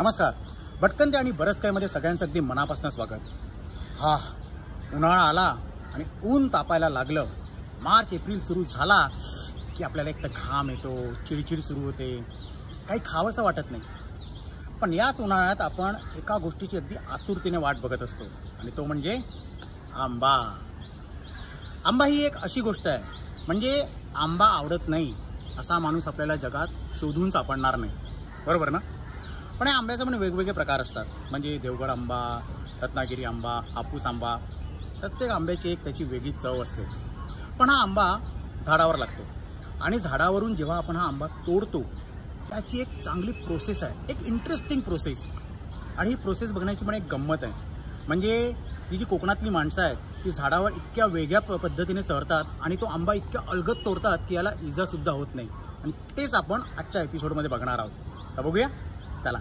नमस्कार. भटकंती आणि बरंच काहीमध्ये सगळ्यांचं अगदी मनापासून स्वागत. हा उन्हाळा आला आणि ऊन तापायला लागलं. मार्च एप्रिल सुरू झाला की आपल्याला एक तर घाम येतो, चिडचिड सुरू होते, काही खावंसं वाटत नाही. पण याच उन्हाळ्यात आपण एका गोष्टीची अगदी आतुरतेने वाट बघत असतो आणि तो म्हणजे आंबा. आंबा ही एक अशी गोष्ट आहे, म्हणजे आंबा आवडत नाही असा माणूस आपल्याला जगात शोधून सापडणार नाही, बरोबर ना? पण या आंब्याचे पण वेगवेगळे प्रकार असतात. म्हणजे देवगड आंबा, रत्नागिरी आंबा, हापूस आंबा, प्रत्येक आंब्याची एक त्याची वेगळी चव असते. पण हा आंबा झाडावर लागतो आणि झाडावरून जेव्हा आपण हा आंबा तोडतो त्याची एक चांगली प्रोसेस आहे, एक इंटरेस्टिंग प्रोसेस. आणि ही प्रोसेस बघण्याची पण एक गंमत आहे. म्हणजे ही जी कोकणातली माणसं आहेत ती झाडावर इतक्या वेगळ्या पद्धतीने चढतात आणि तो आंबा इतक्या अलगद तोडतात की याला इजासुद्धा होत नाही. आणि तेच आपण आजच्या एपिसोडमध्ये बघणार आहोत. तर बघूया, चला.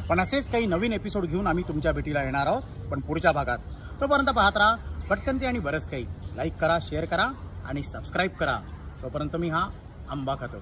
पण असेच काही नवीन एपिसोड घेऊन आम्ही तुमच्या भेटीला येणार आहोत, पण पुढच्या भागात. तोपर्यंत पाहत राहा भटकंती आणि बरंच काही. लाईक करा, शेअर करा आणि सबस्क्राईब करा. तोपर्यंत मी हा आंबा खातो.